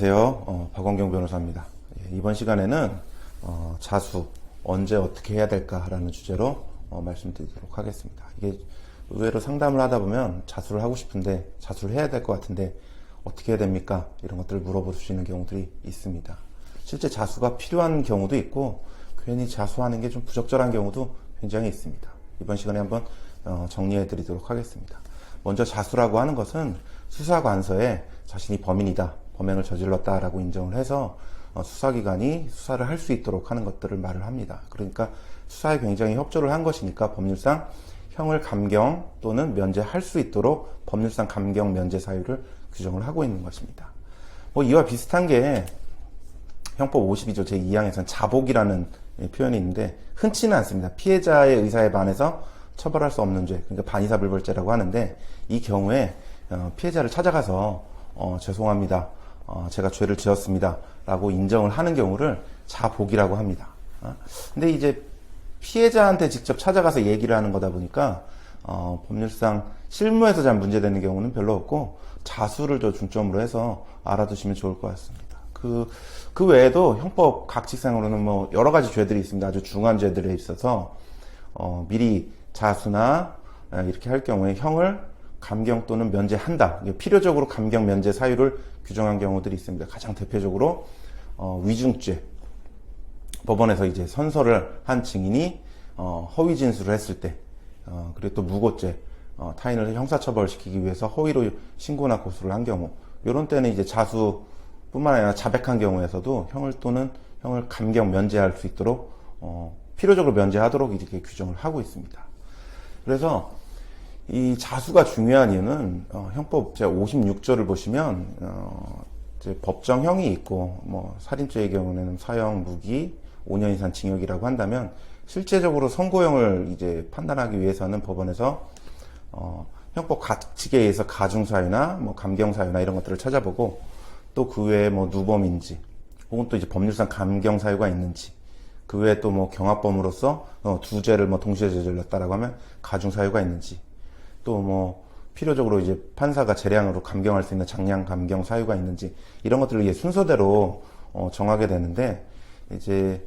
안녕하세요. 박원경 변호사입니다. 이번 시간에는 자수 언제 어떻게 해야 될까라는 주제로 말씀드리도록 하겠습니다. 이게 의외로 상담을 하다 보면 자수를 하고 싶은데 자수를 해야 될 것 같은데 어떻게 해야 됩니까? 이런 것들을 물어보시는 경우들이 있습니다. 실제 자수가 필요한 경우도 있고 괜히 자수하는 게 좀 부적절한 경우도 굉장히 있습니다. 이번 시간에 한번 정리해 드리도록 하겠습니다. 먼저 자수라고 하는 것은 수사관서에 자신이 범인이다, 범행을 저질렀다라고 인정을 해서 수사기관이 수사를 할 수 있도록 하는 것들을 말을 합니다. 그러니까 수사에 굉장히 협조를 한 것이니까 법률상 형을 감경 또는 면제할 수 있도록 법률상 감경 면제 사유를 규정을 하고 있는 것입니다. 이와 비슷한 게 형법 52조 제2항에서는 자복이라는 표현이 있는데 흔치는 않습니다. 피해자의 의사에 반해서 처벌할 수 없는 죄, 그러니까 반의사불벌죄라고 하는데 이 경우에 피해자를 찾아가서 죄송합니다. 제가 죄를 지었습니다. 라고 인정을 하는 경우를 자복이라고 합니다. 근데 이제 피해자한테 직접 찾아가서 얘기를 하는 거다 보니까 법률상 실무에서 잘 문제되는 경우는 별로 없고 자수를 좀 중점으로 해서 알아두시면 좋을 것 같습니다. 그 외에도 형법 각칙상으로는 여러 가지 죄들이 있습니다. 아주 중한 죄들에 있어서 미리 자수나 이렇게 할 경우에 형을 감경 또는 면제한다. 필요적으로 감경 면제 사유를 규정한 경우들이 있습니다. 가장 대표적으로 위증죄. 법원에서 이제 선서를 한 증인이 허위 진술을 했을 때, 그리고 또 무고죄, 타인을 형사처벌시키기 위해서 허위로 신고나 고소를 한 경우, 이런 때는 이제 자수뿐만 아니라 자백한 경우에서도 형을 감경 면제할 수 있도록 필요적으로 면제하도록 이렇게 규정을 하고 있습니다. 그래서 이 자수가 중요한 이유는 형법 제56조를 보시면 이제 법정형이 있고 살인죄의 경우에는 사형, 무기, 5년 이상 징역이라고 한다면 실제적으로 선고형을 이제 판단하기 위해서는 법원에서 형법 각칙에 의해서 가중사유나 감경사유나 이런 것들을 찾아보고 또 그 외에 누범인지 혹은 또 이제 법률상 감경사유가 있는지 그 외에 또 경합범으로서 두 죄를 동시에 저질렀다라고 하면 가중사유가 있는지 또 필요적으로 이제 판사가 재량으로 감경할 수 있는 장량 감경 사유가 있는지 이런 것들을 이게 순서대로 정하게 되는데 이제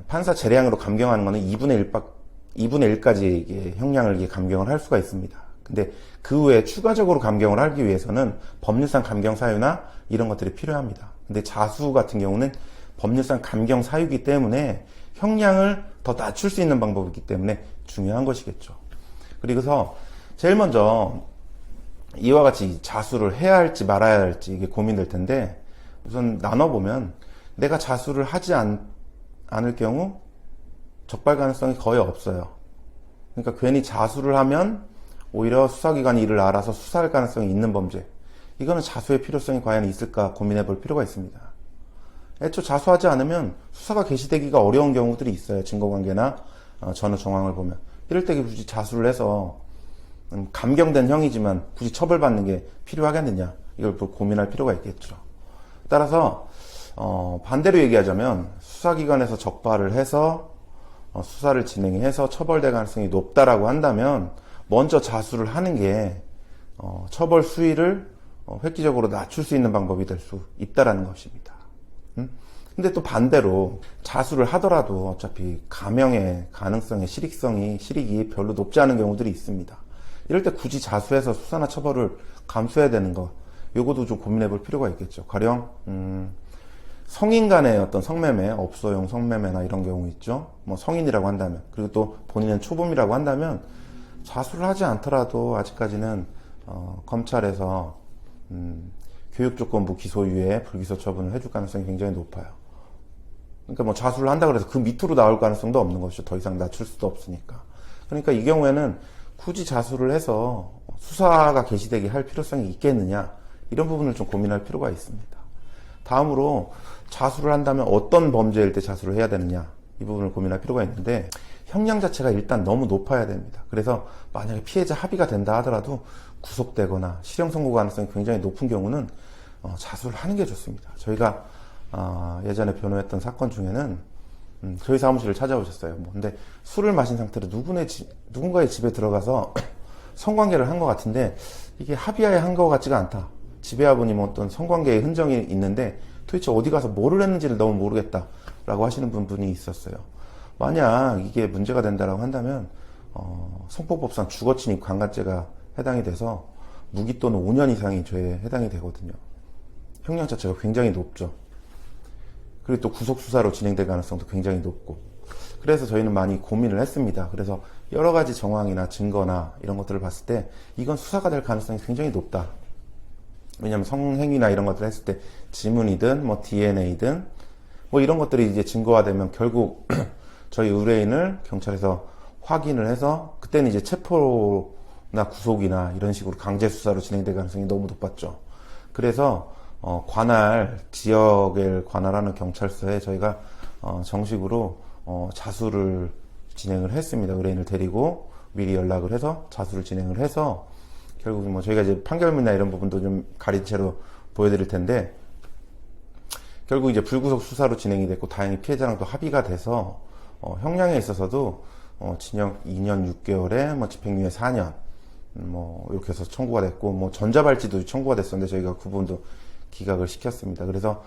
판사 재량으로 감경하는 거는 2분의 1까지 이게 형량을 이게 감경을 할 수가 있습니다. 근데 그 외에 추가적으로 감경을 하기 위해서는 법률상 감경 사유나 이런 것들이 필요합니다. 근데 자수 같은 경우는 법률상 감경 사유이기 때문에 형량을 더 낮출 수 있는 방법이기 때문에 중요한 것이겠죠. 그리고서 제일 먼저 이와 같이 자수를 해야 할지 말아야 할지 이게 고민될 텐데 우선 나눠보면 내가 자수를 하지 않을 경우 적발 가능성이 거의 없어요. 그러니까 괜히 자수를 하면 오히려 수사기관이 이를 알아서 수사할 가능성이 있는 범죄, 이거는 자수의 필요성이 과연 있을까 고민해 볼 필요가 있습니다. 애초 자수하지 않으면 수사가 개시되기가 어려운 경우들이 있어요. 증거관계나 전후 정황을 보면. 이럴 때 굳이 자수를 해서 감경된 형이지만 굳이 처벌받는 게 필요하겠느냐, 이걸 고민할 필요가 있겠죠. 따라서 반대로 얘기하자면 수사기관에서 적발을 해서 수사를 진행해서 처벌될 가능성이 높다라고 한다면 먼저 자수를 하는 게 처벌 수위를 획기적으로 낮출 수 있는 방법이 될 수 있다라는 것입니다. 근데 또 반대로 자수를 하더라도 어차피 감형의 가능성의 실익이 별로 높지 않은 경우들이 있습니다. 이럴 때 굳이 자수해서 수사나 처벌을 감수해야 되는 거, 요것도 좀 고민해 볼 필요가 있겠죠. 가령 성인 간의 어떤 성매매, 업소용 성매매나 이런 경우 있죠. 성인이라고 한다면, 그리고 또 본인은 초범이라고 한다면 자수를 하지 않더라도 아직까지는 검찰에서 교육조건부 기소유예 불기소 처분을 해줄 가능성이 굉장히 높아요. 그러니까 자수를 한다 그래서 그 밑으로 나올 가능성도 없는 것이죠. 더 이상 낮출 수도 없으니까. 그러니까 이 경우에는 굳이 자수를 해서 수사가 개시되게 할 필요성이 있겠느냐, 이런 부분을 좀 고민할 필요가 있습니다. 다음으로 자수를 한다면 어떤 범죄일 때 자수를 해야 되느냐, 이 부분을 고민할 필요가 있는데 형량 자체가 일단 너무 높아야 됩니다. 그래서 만약에 피해자 합의가 된다 하더라도 구속되거나 실형 선고 가능성이 굉장히 높은 경우는 자수를 하는 게 좋습니다. 저희가 예전에 변호했던 사건 중에는 저희 사무실을 찾아오셨어요. 근데 술을 마신 상태로 누군가의 집에 들어가서 성관계를 한 것 같은데 이게 합의하에 한 것 같지가 않다. 지배해버린 어떤 성관계의 흔적이 있는데 도대체 어디 가서 뭐를 했는지를 너무 모르겠다라고 하시는 분이 있었어요. 만약 이게 문제가 된다라고 한다면 성폭법상 주거침입 강간죄가 해당이 돼서 무기 또는 5년 이상의 죄에 해당이 되거든요. 형량 자체가 굉장히 높죠. 그리고 또 구속수사로 진행될 가능성도 굉장히 높고, 그래서 저희는 많이 고민을 했습니다. 그래서 여러 가지 정황이나 증거나 이런 것들을 봤을 때 이건 수사가 될 가능성이 굉장히 높다. 왜냐하면 성행위나 이런 것들을 했을 때 지문이든 뭐 DNA든 뭐 이런 것들이 이제 증거화되면 결국 저희 의뢰인을 경찰에서 확인을 해서 그때는 이제 체포나 구속이나 이런 식으로 강제 수사로 진행될 가능성이 너무 높았죠. 그래서 관할 지역을 관할하는 경찰서에 저희가 정식으로 자수를 진행을 했습니다. 의뢰인을 데리고 미리 연락을 해서 자수를 진행을 해서 결국 뭐 저희가 이제 판결문이나 이런 부분도 좀 가린 채로 보여드릴 텐데, 결국 이제 불구속 수사로 진행이 됐고 다행히 피해자랑 또 합의가 돼서 형량에 있어서도 징역 2년 6개월에 뭐 집행유예 4년 뭐 이렇게 해서 청구가 됐고, 뭐 전자발찌도 청구가 됐었는데 저희가 그 부분도 기각을 시켰습니다. 그래서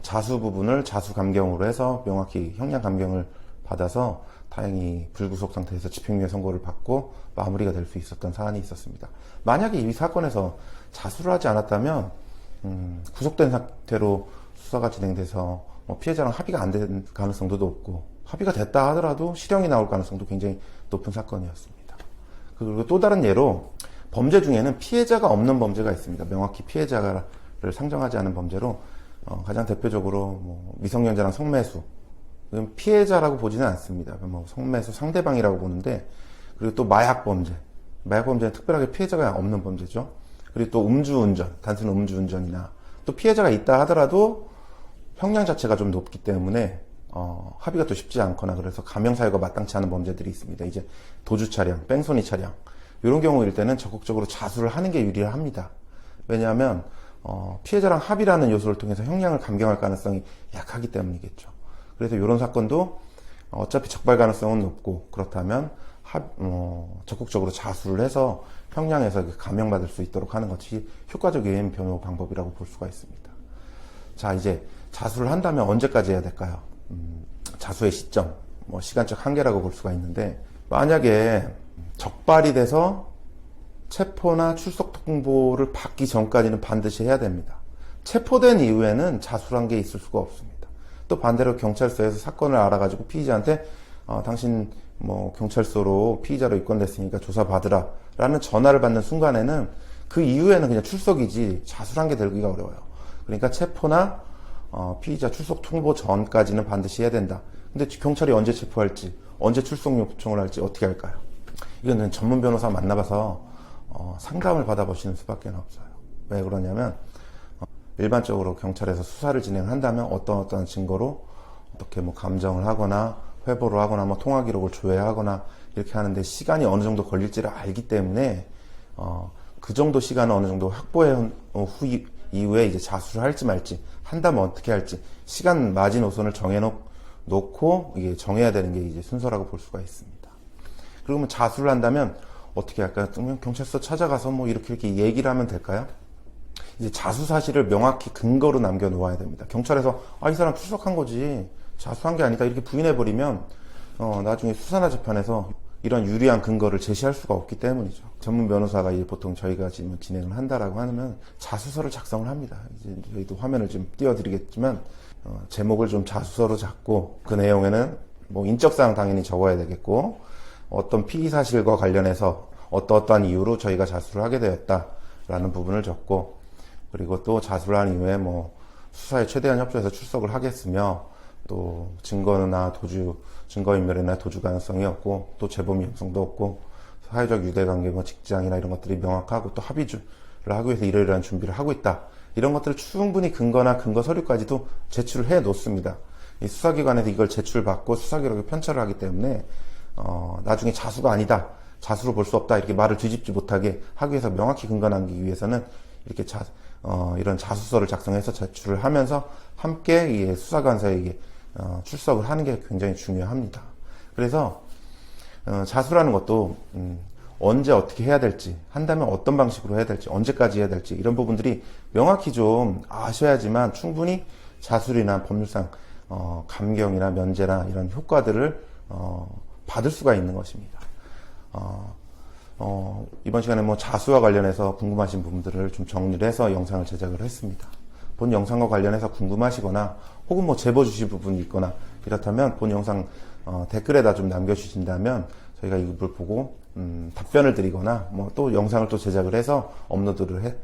자수 부분을 자수 감경으로 해서 명확히 형량 감경을 받아서 다행히 불구속 상태에서 집행유예 선고를 받고 마무리가 될 수 있었던 사안이 있었습니다. 만약에 이 사건에서 자수를 하지 않았다면 구속된 상태로 수사가 진행돼서 피해자랑 합의가 안 된 가능성도 높고, 합의가 됐다 하더라도 실형이 나올 가능성도 굉장히 높은 사건이었습니다. 그리고 또 다른 예로 범죄 중에는 피해자가 없는 범죄가 있습니다. 명확히 피해자를 상정하지 않은 범죄로 가장 대표적으로 뭐 미성년자랑 성매수, 피해자라고 보지는 않습니다. 뭐 성매수 상대방이라고 보는데, 그리고 또 마약 범죄는 특별하게 피해자가 없는 범죄죠. 그리고 또 음주운전, 단순 음주운전이나 또 피해자가 있다 하더라도 형량 자체가 좀 높기 때문에 합의가 또 쉽지 않거나, 그래서 감형 사유가 마땅치 않은 범죄들이 있습니다. 이제 도주 차량, 뺑소니 차량 이런 경우일 때는 적극적으로 자수를 하는 게 유리합니다. 왜냐하면 피해자랑 합의라는 요소를 통해서 형량을 감경할 가능성이 약하기 때문이겠죠. 그래서 이런 사건도 어차피 적발 가능성은 높고, 그렇다면 적극적으로 자수를 해서 형량에서 감형받을 수 있도록 하는 것이 효과적인 변호 방법이라고 볼 수가 있습니다. 자, 이제 자수를 한다면 언제까지 해야 될까요? 자수의 시점, 뭐 시간적 한계라고 볼 수가 있는데, 만약에 적발이 돼서 체포나 출석 통보를 받기 전까지는 반드시 해야 됩니다. 체포된 이후에는 자수란 게 있을 수가 없습니다. 또 반대로 경찰서에서 사건을 알아가지고 피의자한테 당신 뭐 경찰서로 피의자로 입건됐으니까 조사받으라 라는 전화를 받는 순간에는 그 이후에는 그냥 출석이지 자수란 게 되기가 어려워요. 그러니까 체포나 피의자 출석 통보 전까지는 반드시 해야 된다. 근데 경찰이 언제 체포할지, 언제 출석 요청을 할지 어떻게 할까요? 이거는 전문 변호사 만나봐서 상담을 받아보시는 수밖에 없어요. 왜 그러냐면 일반적으로 경찰에서 수사를 진행한다면 어떤 증거로 어떻게 뭐 감정을 하거나 회보를 하거나 뭐 통화 기록을 조회하거나 이렇게 하는데 시간이 어느 정도 걸릴지를 알기 때문에 그 정도 시간을 어느 정도 확보해 이후에 이제 자수를 할지 말지, 한다면 어떻게 할지 시간 마지노선을 정해놓고 이게 정해야 되는 게 이제 순서라고 볼 수가 있습니다. 그리고 뭐 자수를 한다면 어떻게 할까요? 경찰서 찾아가서 뭐 이렇게 얘기를 하면 될까요? 이제 자수 사실을 명확히 근거로 남겨 놓아야 됩니다. 경찰에서 이 사람 출석한 거지 자수한 게 아니다 이렇게 부인해버리면 나중에 수사나 재판에서 이런 유리한 근거를 제시할 수가 없기 때문이죠. 전문 변호사가 이제 보통 저희가 지금 진행을 한다라고 하면 자수서를 작성을 합니다. 이제 저희도 화면을 좀 띄워드리겠지만 제목을 좀 자수서로 잡고 그 내용에는 뭐 인적사항 당연히 적어야 되겠고, 어떤 피의 사실과 관련해서 어떠한 이유로 저희가 자수를 하게 되었다라는 부분을 적고, 그리고 또 자수를 한 이후에 뭐 수사에 최대한 협조해서 출석을 하겠으며, 또 증거나 증거인멸이나 도주 가능성이 없고, 또 재범 위험성도 없고, 사회적 유대관계, 뭐 직장이나 이런 것들이 명확하고, 또 합의를 하기 위해서 이러이러한 준비를 하고 있다. 이런 것들을 충분히 근거나 근거 서류까지도 제출을 해 놓습니다. 이 수사기관에서 이걸 제출받고 수사기록에 편찬을 하기 때문에 나중에 자수가 아니다, 자수로 볼 수 없다 이렇게 말을 뒤집지 못하게 하기 위해서 명확히 근거 남기기 위해서는 이렇게 이런 자수서를 작성해서 제출을 하면서 함께 이 수사관서에게 출석을 하는 게 굉장히 중요합니다. 그래서 자수라는 것도 언제 어떻게 해야 될지, 한다면 어떤 방식으로 해야 될지, 언제까지 해야 될지 이런 부분들이 명확히 좀 아셔야지만 충분히 자술이나 법률상 감경이나 면제나 이런 효과들을 받을 수가 있는 것입니다. 이번 시간에 뭐 자수와 관련해서 궁금하신 부분들을 좀 정리를 해서 영상을 제작을 했습니다. 본 영상과 관련해서 궁금하시거나 혹은 뭐 제보 주실 부분이 있거나 이렇다면 본 영상 댓글에다 좀 남겨주신다면 저희가 이걸 보고 답변을 드리거나 뭐 또 영상을 또 제작을 해서 업로드를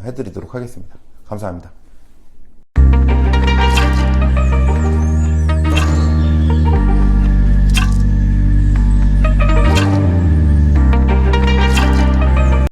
해드리도록 하겠습니다. 감사합니다.